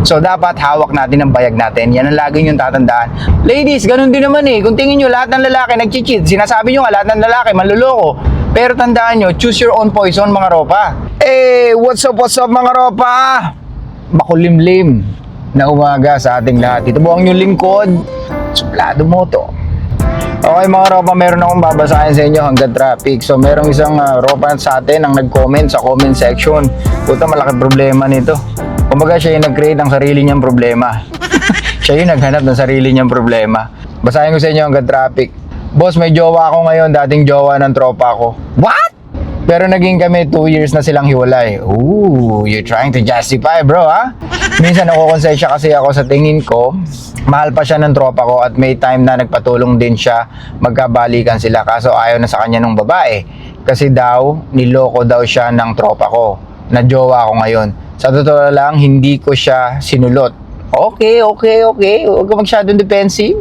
So, dapat hawak natin ang bayag natin. Yan ang lagi yung tatandaan. Ladies, ganun din naman eh. Kung tingin nyo lahat ng lalaki nag-cheat, sinasabi nyo nga lahat ng lalaki manluloko. Pero tandaan nyo, choose your own poison mga ropa. What's up mga ropa? Makulimlim na umaga sa ating lahat. Ito po ang inyong lingkod, Suplado Moto. Okay mga ropa, meron akong babasahin sa inyo hanggang traffic. So merong isang ropa sa atin ang nag-comment sa comment section. Puta, malaki problema nito. Kumbaga siya yung nag-create ng sarili niyang problema. Siya yung naghanap ng sarili niyang problema. Basahin ko sa inyo hanggang traffic. Boss, may jowa ako ngayon, dating jowa ng tropa ko. What? Pero naging kami 2 years na silang hiwalay. Ooh, you're trying to justify, bro, ha? Minsan nakukonsensya kasi ako sa tingin ko, mahal pa siya ng tropa ko at may time na nagpatulong din siya, magkabalikan sila. Kaso ayaw na sa kanya ng babae. Kasi daw, niloko daw siya ng tropa ko, na jowa ko ngayon. Sa totoo lang, hindi ko siya sinulot. Okay. Huwag ka masyadong defensive.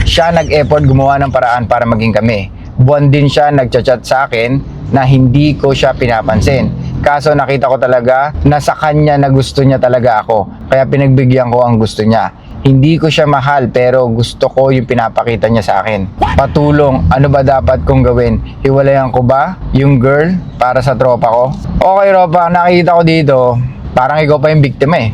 Siya nag-effort gumawa ng paraan para maging kami. Buwan din siya nagchat-chat sa akin na hindi ko siya pinapansin. Kaso nakita ko talaga na sa kanya na gusto niya talaga ako. Kaya pinagbigyan ko ang gusto niya. Hindi ko siya mahal pero gusto ko yung pinapakita niya sa akin. Patulong, ano ba dapat kong gawin? Hiwalayan ko ba yung girl para sa tropa ko? Okay, Ropa, nakikita ko dito, parang ikaw pa yung biktima eh.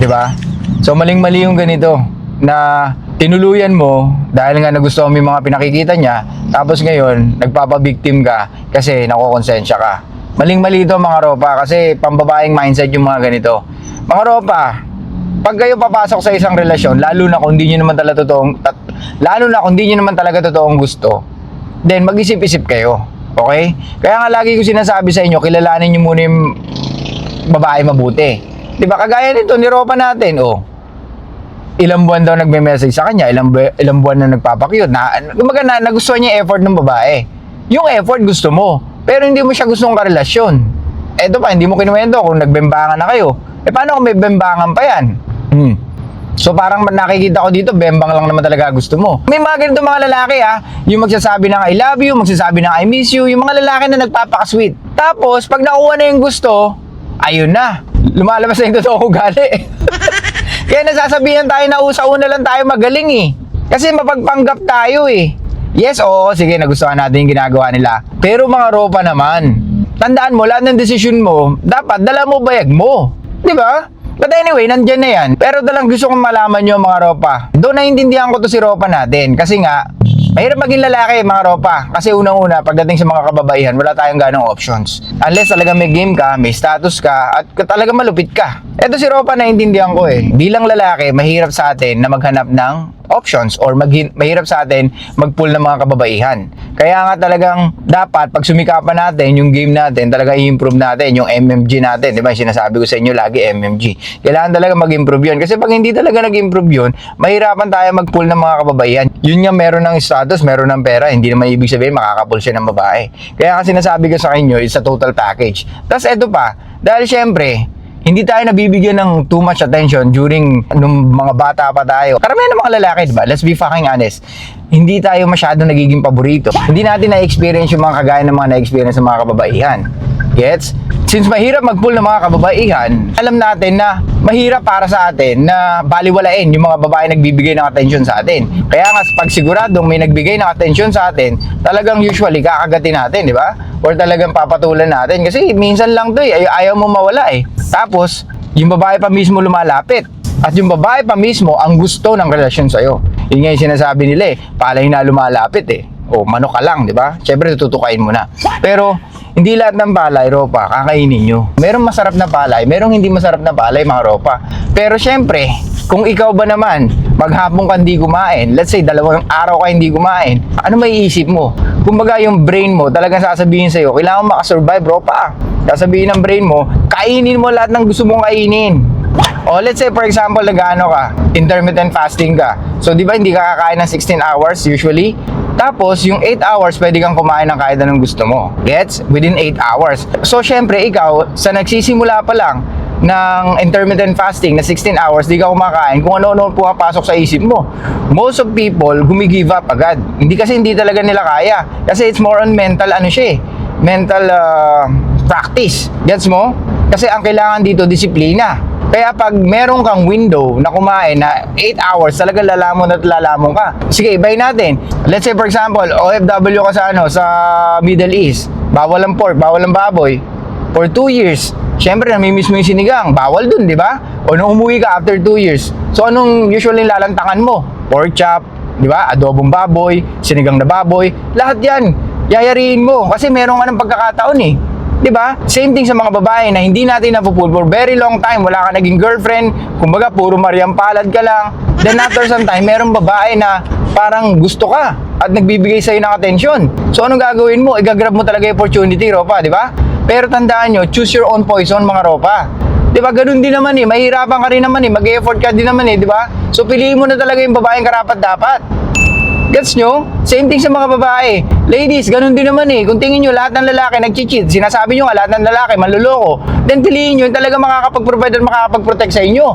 Diba? So maling-mali yung ganito na tinuluyan mo dahil nga nagustuhan mo yung mga pinakikita niya, tapos ngayon nagpapabiktim ka kasi nakukonsensya ka. Maling-mali ito mga Ropa kasi pambabaeng mindset yung mga ganito. Mga Ropa, pag kayo papasok sa isang relasyon, lalo na kung hindi nyo naman talaga totoong gusto, then mag-isip-isip kayo. Okay? Kaya nga lagi ko sinasabi sa inyo, kilalanin nyo muna yung babae mabuti. Diba? Kagaya nito, niropa natin, ilang buwan daw nagme-message sa kanya, ilang buwan na nagpapakyut, nagustuhan niya yung effort ng babae. Yung effort gusto mo, pero hindi mo siya gustong karelasyon. Eto pa, hindi mo kinuwento kung nagbembangan na kayo. Paano kung may bembangan pa yan? So parang nakikita ko dito, bembang lang naman talaga gusto mo. May mga ganito mga lalaki yung magsasabi ng I love you, magsasabi ng I miss you, yung mga lalaki na nagpapaka-sweet. Tapos pag nakuha na yung gusto, ayun na, lumalabas na yung totoong ugali. Kaya nasasabihan tayo na sa una lang tayo magaling eh. Kasi mapagpanggap tayo eh. Yes, oo, sige, nagustuhan natin yung ginagawa nila. Pero mga Ropa naman, tandaan mo, lahat ng desisyon mo, dapat dala mo bayag mo. Diba? But anyway, nandyan na yan. Pero dalang gusto kong malaman nyo mga Ropa. Doon naiintindihan ko to si Ropa natin. Kasi nga, mahirap maging lalaki mga Ropa. Kasi unang-una, pagdating sa mga kababaihan, wala tayong ganong options. Unless talaga may game ka, may status ka, at talaga malupit ka. Eto si Ropa naiintindihan ko eh. Bilang lalaki, mahirap sa atin na maghanap ng options or mahirap sa atin mag-pull ng mga kababaihan. Kaya nga talagang dapat pag sumikapan natin yung game natin, talaga i-improve natin yung MMG natin. Diba? Sinasabi ko sa inyo lagi MMG. Kailangan talaga mag-improve yun. Kasi pag hindi talaga nag-improve yun, mahirapan tayo mag-pull ng mga kababaihan. Yun nga, meron ng status, meron ng pera. Hindi naman ibig sabihin makaka-pull siya ng babae. Kaya nga sinasabi ko sa inyo, it's a total package. Tapos eto pa, dahil syempre, hindi tayo nabibigyan ng too much attention during nung mga bata pa tayo. Karamihan ng mga lalaki, diba? Let's be fucking honest. Hindi tayo masyado nagiging paborito. Hindi natin na-experience yung mga kagaya ng mga na-experience ng mga kababaihan. Gets? Since mahirap mag-pull ng mga kababaihan, alam natin na mahirap para sa atin na baliwalain yung mga babae nagbibigay ng attention sa atin. Kaya nga, pag siguradong may nagbigay ng attention sa atin, talagang usually kakagatin natin, di ba? Or talagang papatulan natin. Kasi minsan lang to ayaw mo mawala eh. Tapos, yung babae pa mismo lumalapit. At yung babae pa mismo ang gusto ng relasyon sa'yo. Yun nga yung sinasabi nila eh, palay na lumalapit eh. O manok ka lang, di ba? Siyempre tututukain mo na. Pero hindi lahat ng palay, Ropa, kakainin nyo. Merong masarap na palay, merong hindi masarap na palay, mga Ropa. Pero siyempre, kung ikaw ba naman, maghapon ka hindi kumain, let's say 2 araw ka hindi kumain, ano may iisip mo? Kumbaga yung brain mo, talagang sasabihin sa'yo, kailangan makasurvive, Ropa. Sasabihin ng brain mo, kainin mo lahat ng gusto mong kainin. O let's say for example, nag-ano ka, intermittent fasting ka. So di ba hindi ka kakain ng 16 hours usually? Tapos yung 8 hours pwede kang kumain ng kahit anong gusto mo. Gets? Within 8 hours. So syempre ikaw, sa nagsisimula pa lang ng intermittent fasting na 16 hours, di ka kumakain kung ano-ano pumapasok sa isip mo. Most of people gumigive up agad. Hindi talaga nila kaya. Kasi it's more on mental mental practice. Gets mo? Kasi ang kailangan dito, disiplina. Kaya pag meron kang window na kumain na 8 hours, talagang lalamon at lalamon ka. Sige, ibahin natin. Let's say for example, OFW ka sa Middle East. Bawal ang pork, bawal ang baboy. For 2 years, syempre namimiss mo yung sinigang. Bawal dun, di ba? O nung umuwi ka after 2 years. So anong usually lalantakan mo? Pork chop, di ba? Adobong baboy, sinigang na baboy. Lahat yan, yayariin mo. Kasi meron ka ng pagkakataon eh. Di ba? Same thing sa mga babae na hindi natin napupul for very long time. Wala ka naging girlfriend. Kumbaga, puro Mariam Palad ka lang. Then after some time, meron babae na parang gusto ka at nagbibigay sa'yo ng atensyon. So, anong gagawin mo? Igagrab mo talaga yung opportunity, Ropa, di ba? Pero tandaan nyo, choose your own poison, mga Ropa. Di ba? Ganun din naman eh. Mahirapan ka rin naman eh. Mag-effort ka din naman eh, di ba? So, piliin mo na talaga yung babaeng karapat-dapat. Gets nyo? Same thing sa mga babae. Ladies, ganun din naman eh. Kung tingin nyo lahat ng lalaki nag-cheat, sinasabi nyo nga lahat ng lalaki manluloko, then piliin nyo yung talaga makakapag-provide at makakapag-protect sa inyo.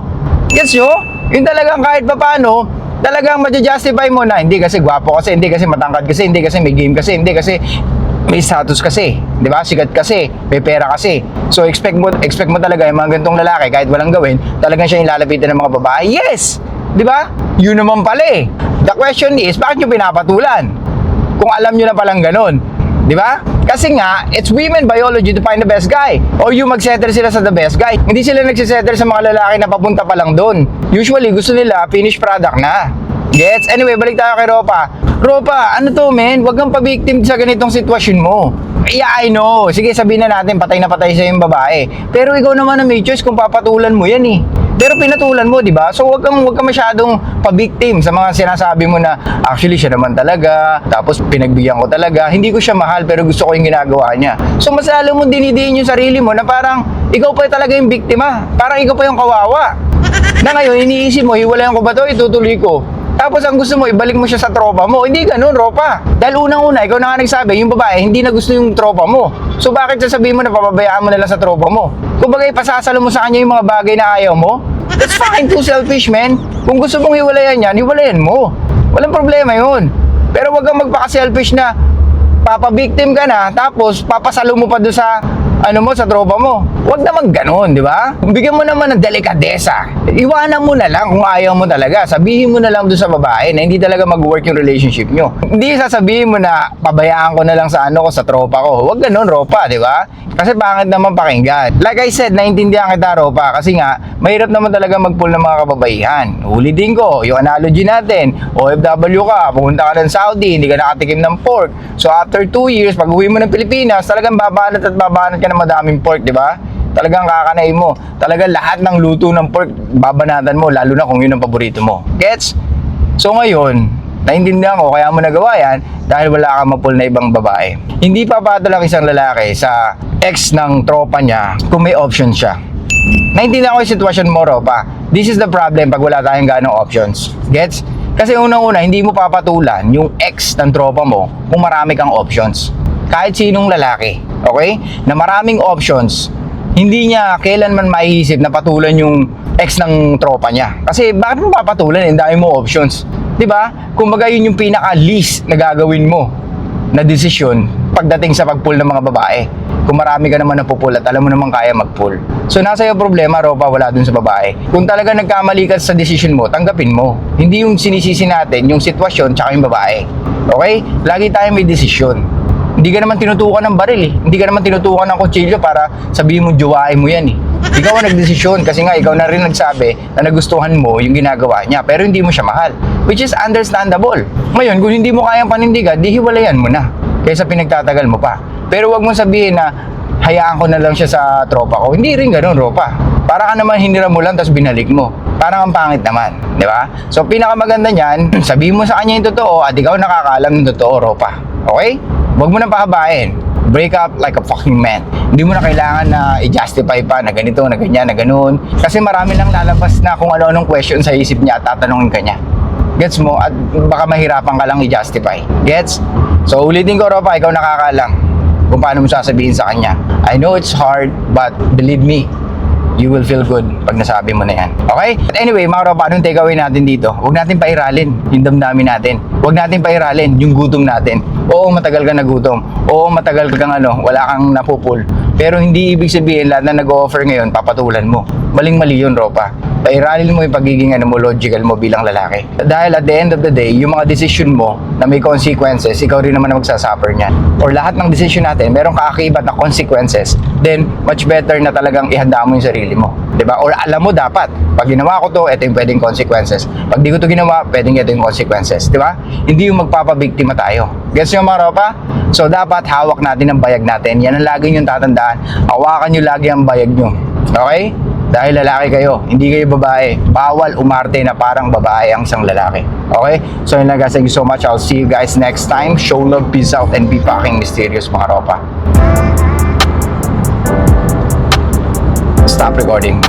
Gets nyo? Yung talagang kahit papano, talagang ma-justify mo na, hindi kasi gwapo kasi, hindi kasi matangkad kasi, hindi kasi may game kasi, hindi kasi may status kasi, di ba? Sikat kasi, may pera kasi. So expect mo talaga yung mga ganitong lalaki kahit walang gawin, talagang siya yung lalapitan ng mga babae. Yes! Di ba? Yun naman pala eh. The question is, bakit nyo pinapatulan? Kung alam nyo na palang ganun. Di ba? Kasi nga, it's women biology to find the best guy. Or yung mag-settle sila sa the best guy. Hindi sila nagsisettle sa mga lalaki na papunta pa lang doon. Usually, gusto nila finished product na. Gets? Anyway, balik tayo kay Ropa. Ropa, ano to men? Huwag kang pabiktim sa ganitong sitwasyon mo. Yeah, I know. Sige, sabihin na natin, patay na patay sa yung babae. Pero ikaw naman na may choice kung papatulan mo yan eh. Pero pinatulan mo, di ba? So wag kang masyadong pabiktim sa mga sinasabi mo na actually siya naman talaga, tapos pinagbigyan ko talaga. Hindi ko siya mahal pero gusto ko yung ginagawa niya. So mas lalo mo dinidiin yung sarili mo na parang ikaw pa talaga yung biktima. Parang ikaw pa yung kawawa. Na ngayon, iniisip mo, hiwalayan ko ba to? Itutuloy ko. Tapos ang gusto mo, ibalik mo siya sa tropa mo. Hindi ganun, Ropa. Dahil unang-una, ikaw na nga nagsabi, yung babae, hindi na gusto yung tropa mo. So bakit sasabihin mo na papabayaan mo na lang sa tropa mo? Kung bagay, pasasalo mo sa kanya yung mga bagay na ayaw mo, that's fucking too selfish, man. Kung gusto mong hiwalayan yan, hiwalayan mo. Walang problema yun. Pero wag kang magpaka-selfish na papabiktim ka na, tapos papasalo mo pa doon sa sa tropa mo. Huwag naman ganun, di ba? Bigyan mo naman ng delikadesa. Iwanan mo na lang kung ayaw mo talaga. Sabihin mo na lang doon sa babae na hindi talaga mag-work yung relationship nyo. Hindi sasabihin mo na pabayaan ko na lang sa ko, sa tropa ko. Huwag ganun, Ropa, di ba? Kasi pangit naman pakinggan. Like I said, naintindihan kita, Ropa, kasi nga, mahirap naman talaga mag-pull ng mga kababaihan. Huli din ko, yung analogy natin, OFW ka, pumunta ka ng Saudi, hindi ka nakatikim ng pork. So after 2 years, pag uwi mo ng Pilipinas, talagang babanat ka ng madaming pork, di ba? Talagang kakanain mo. Talagang lahat ng luto ng pork, babanatan mo, lalo na kung yun ang paborito mo. Gets? So ngayon, naintindihan ko, kaya mo nagawa yan dahil wala kang mapul na ibang babae. Hindi papatol ang isang lalaki sa ex ng tropa niya kung may option siya. Naintindihan ko yung sitwasyon mo, Ropa. This is the problem pag wala tayong ganong options. Gets? Kasi unang-una, hindi mo papatulan yung ex ng tropa mo kung marami kang options. Kahit sinong lalaki, okay? Na maraming options, hindi niya kailanman maiisip na patulan yung ex ng tropa niya. Kasi bakit mo papatulan? Ang dami mo options. 'Di ba? Kumbaga yun yung pinaka-least na gagawin mo na desisyon pagdating sa pag-pull ng mga babae. Kung marami ka naman napupull at alam mo naman kaya mag-pull. So nasa iyo problema, Ropa, wala dun sa babae. Kung talaga nagkamali ka sa decision mo, tanggapin mo. Hindi yung sinisisi natin, yung sitwasyon tsaka yung babae. Okay? Lagi tayo may desisyon. Hindi ka naman tinutukan ng baril eh. Hindi ka naman tinutukan ng kutsilyo para sabihin mo jowain mo yan eh. Ikaw ang nagdesisyon kasi nga ikaw na rin nagsabi na nagustuhan mo yung ginagawa niya pero hindi mo siya mahal. Which is understandable. Ngayon, kung hindi mo kayang panindigan, di hiwalayan mo na. Kaysa pinagtatagal mo pa. Pero wag mong sabihin na hayaan ko na lang siya sa tropa ko. Hindi rin ganun, Ropa. Para ka naman hiniram mo lang tapos binalik mo. Parang ang pangit naman, di ba? So pinakamaganda niyan, sabihin mo sa kanya yung totoo at ikaw nakakaalam ng totoo, Ropa. Okay? Huwag mo nang pahabain. Break up like a fucking man. Hindi mo na kailangan na i-justify pa na ganito, na ganyan, na ganun. Kasi marami lang lalabas na kung ano-anong question sa isip niya at tatanungin ka niya. Gets mo? At baka mahirapan ka lang i-justify. Gets? So ulitin ko, Ropa, ikaw nakakaalam kung paano mo sasabihin sa kanya. I know it's hard, but believe me, you will feel good pag nasabi mo na yan. Okay? But anyway, mga Ropa, anong takeaway natin dito? Huwag natin pairalin yung damdamin natin. Huwag natin pairalin yung gutom natin. Oo, matagal ka nagutom. Oo, matagal kang wala kang napupul. Pero hindi ibig sabihin lahat na nag-offer ngayon, papatulan mo. Maling-mali yun, Ropa. Pairalin mo yung pagiging logical mo bilang lalaki. Dahil at the end of the day, yung mga decision mo na may consequences, ikaw rin naman ang magsasuffer niyan. Or lahat ng decision natin, merong kaakibat na consequences, then much better na talagang ihanda mo yung sarili mo. 'Di ba? Or alam mo dapat, pag ginawa ko to, ito yung pwedeng consequences. Pag di ko to ginawa, pwedeng ito yung consequences. 'Di ba? Hindi yung magpapabiktima tayo. Gets nyo mga Ropa? So dapat hawak natin ang bayag natin. Yan ang lagi nyo tatandaan. Hawakan nyo lagi ang bayag nyo. Okay? Dahil lalaki kayo, hindi kayo babae. Bawal umarte na parang babae ang isang lalaki. Okay? So yun lang guys, thank you so much. I'll see you guys next time. Show love, peace out, and be fucking mysterious mga Ropa. Stop recording.